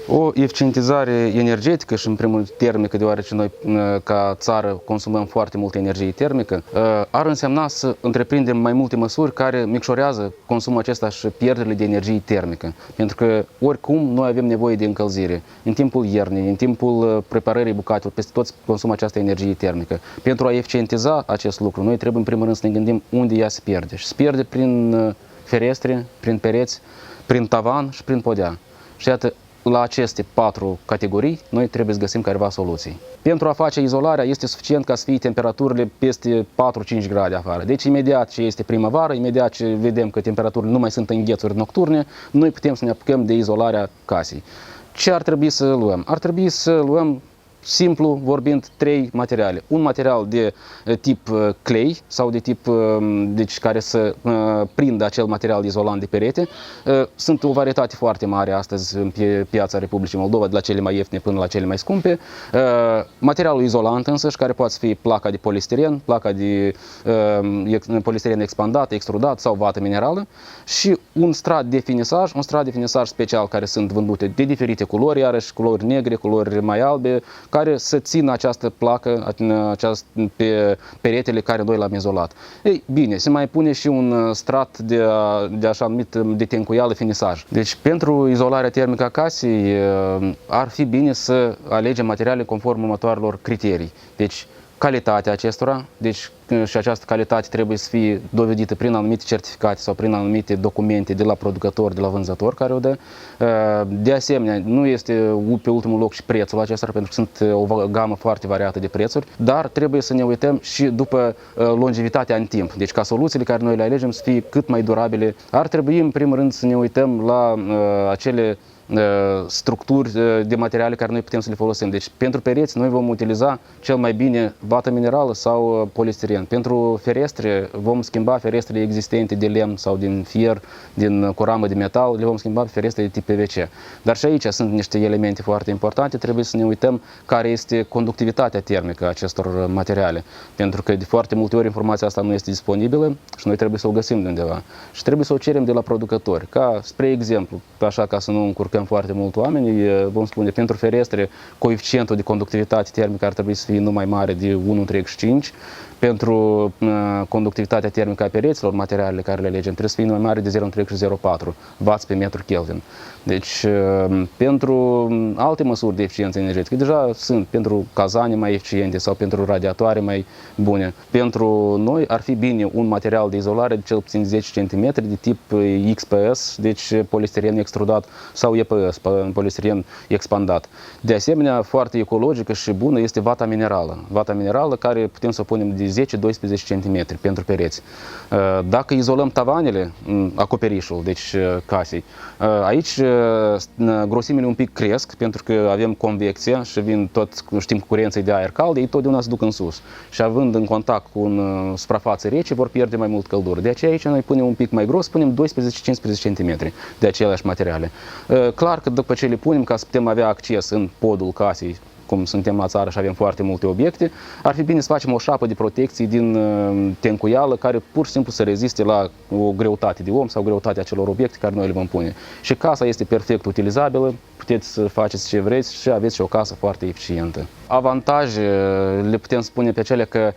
O eficientizare energetică și în primul termică, deoarece noi ca țară consumăm foarte multă energie termică, ar însemna să întreprindem mai multe măsuri care micșorează consumul acesta și pierderile de energie termică. Pentru că oricum noi avem nevoie de încălzire. În timpul iernii, în timpul preparării bucatelor, peste tot consumă această energie termică. Pentru a eficientiza acest lucru, noi trebuie în primul rând să ne gândim unde ea se pierde. Și se pierde prin ferestre, prin pereți, prin tavan și prin podea. Și iată, la aceste 4 categorii, noi trebuie să găsim careva soluții. Pentru a face izolarea este suficient ca să fie temperaturile peste 4-5 grade afară. Deci imediat ce este primăvară, imediat ce vedem că temperaturile nu mai sunt înghețuri nocturne, noi putem să ne apucăm de izolarea casei. Ce ar trebui să luăm? Ar trebui să luăm, simplu vorbind, 3 materiale. Un material de tip clay sau de tip deci care să prindă acel material izolant de perete. Sunt o varietate foarte mare astăzi pe piața Republicii Moldova, de la cele mai ieftine până la cele mai scumpe. Materialul izolant însăși, care poate fi placa de polistiren, placa de polistiren expandat, extrudat sau vată minerală și un strat de finisaj special care sunt vândute de diferite culori, iarăși culori negre, culori mai albe, care să țină această placă pe peretele care noi l-am izolat. Ei, bine, se mai pune și un strat de așa numit de tencuială finisaj. Deci, pentru izolarea termică a casei, ar fi bine să alegem materiale conform următoarelor criterii. Deci, calitatea acestora, deci și această calitate trebuie să fie dovedită prin anumite certificate sau prin anumite documente de la producător, de la vânzător care o dă. De asemenea, nu este pe ultimul loc și prețul acesta, pentru că sunt o gamă foarte variată de prețuri, dar trebuie să ne uităm și după longevitatea în timp. Deci ca soluțiile care noi le alegem să fie cât mai durabile, ar trebui în primul rând să ne uităm la acele structuri de materiale care noi putem să le folosim. Deci pentru pereți noi vom utiliza cel mai bine vată minerală sau polistiren. Pentru ferestre vom schimba ferestrele existente de lemn sau din fier, cu ramă de metal, le vom schimba ferestre de tip PVC. Dar și aici sunt niște elemente foarte importante, trebuie să ne uităm care este conductivitatea termică a acestor materiale. Pentru că de foarte multe ori informația asta nu este disponibilă și noi trebuie să o găsim de undeva. Și trebuie să o cerem de la producători. Ca, spre exemplu, așa ca să nu încurcăm foarte mult oameni, vom spune, pentru ferestre, coeficientul de conductivitate termică ar trebui să fie nu mai mare de 1,5. Pentru conductivitatea termică a pereților, materialele care le alegem, trebuie să fie nu mai mare de 0,3-0,4 W pe metru Kelvin. Deci, pentru alte măsuri de eficiență energetică, deja sunt pentru cazane mai eficiente sau pentru radiatoare mai bune. Pentru noi ar fi bine un material de izolare de cel puțin 10 cm de tip XPS, deci polistiren extrudat, sau EPS, polistiren expandat. De asemenea, foarte ecologică și bună este vata minerală. Vata minerală care putem să o punem de 10-12 cm pentru pereți. Dacă izolăm tavanele, acoperișul, deci casei, aici grosimile un pic cresc pentru că avem convecția și vin tot, știm, curenței de aer cald, ei totdeauna se duc în sus. Și având în contact cu un suprafață rece, vor pierde mai mult căldură. De aceea aici noi punem un pic mai gros, punem 12-15 cm de aceleași materiale. Clar că după ce le punem, ca să putem avea acces în podul casei, cum suntem la țară și avem foarte multe obiecte, ar fi bine să facem o șapă de protecție din tencuială care pur și simplu să reziste la o greutate de om sau greutatea acelor obiecte care noi le vom pune. Și casa este perfect utilizabilă, puteți să faceți ce vreți și aveți și o casă foarte eficientă. Avantaje le putem spune pe cele că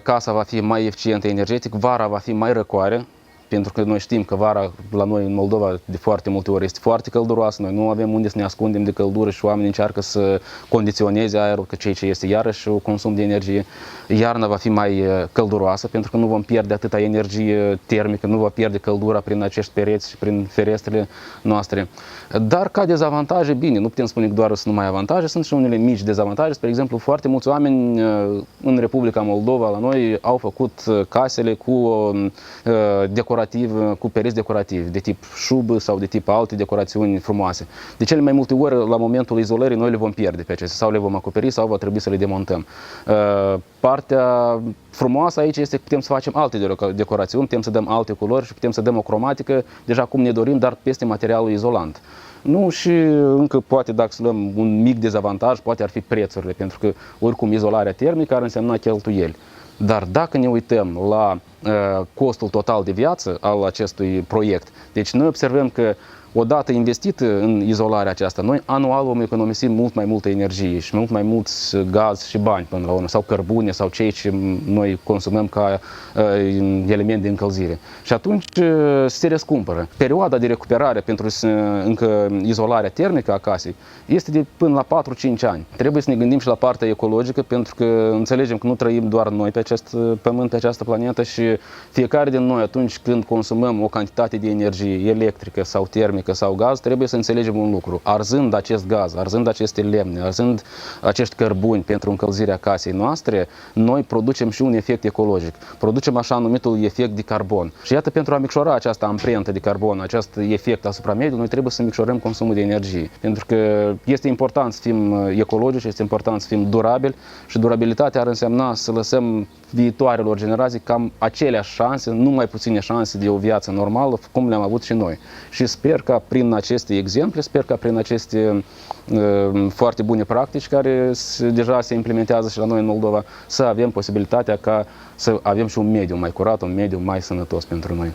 casa va fi mai eficientă energetic, vara va fi mai răcoare, pentru că noi știm că vara la noi în Moldova de foarte multe ori este foarte călduroasă, noi nu avem unde să ne ascundem de căldură și oamenii încearcă să condiționeze aerul, că ceea ce este iarăși un consum de energie. Iarna va fi mai călduroasă pentru că nu vom pierde atâta energie termică, nu va pierde căldura prin acești pereți și prin ferestrele noastre. Dar ca dezavantaje, bine, nu putem spune că doar sunt numai avantaje, sunt și unele mici dezavantaje. Spre exemplu, foarte mulți oameni în Republica Moldova, la noi, au făcut casele cu cu pereți decorativi, de tip șubă sau de tip alte decorațiuni frumoase. De cele mai multe ori, la momentul izolării, noi le vom pierde pe acestea, sau le vom acoperi, sau va trebui să le demontăm. Partea frumoasă aici este că putem să facem alte decorațiuni, putem să dăm alte culori și putem să dăm o cromatică, deja cum ne dorim, dar peste materialul izolant. Nu, și încă poate, dacă să luăm un mic dezavantaj, poate ar fi prețurile, pentru că oricum izolarea termică ar însemna cheltuieli. Dar dacă ne uităm la costul total de viață al acestui proiect, deci noi observăm că odată investit în izolarea aceasta, noi anual vom economisi mult mai multă energie și mult mai mulți gaz și bani până la urmă, sau cărbune, sau cei ce noi consumăm ca element de încălzire. Și atunci se răscumpără. Perioada de recuperare pentru încă izolarea termică a casei este de până la 4-5 ani. Trebuie să ne gândim și la partea ecologică, pentru că înțelegem că nu trăim doar noi pe acest pământ, pe această planetă, și fiecare din noi, atunci când consumăm o cantitate de energie electrică sau termică sau gaz, trebuie să înțelegem un lucru. Arzând acest gaz, arzând aceste lemne, arzând acești cărbuni pentru încălzirea casei noastre, noi producem și un efect ecologic. Producem așa numitul efect de carbon. Și iată, pentru a micșora această amprentă de carbon, acest efect asupra mediului, noi trebuie să micșorăm consumul de energie. Pentru că este important să fim ecologici, este important să fim durabili, și durabilitatea ar însemna să lăsăm viitoarelor generații cam aceleași șanse, nu mai puține șanse de o viață normală, cum le-am avut și noi. Și sper ca prin aceste exemple, sper ca prin aceste foarte bune practici care deja se implementează și la noi în Moldova, să avem posibilitatea ca să avem și un mediu mai curat, un mediu mai sănătos pentru noi.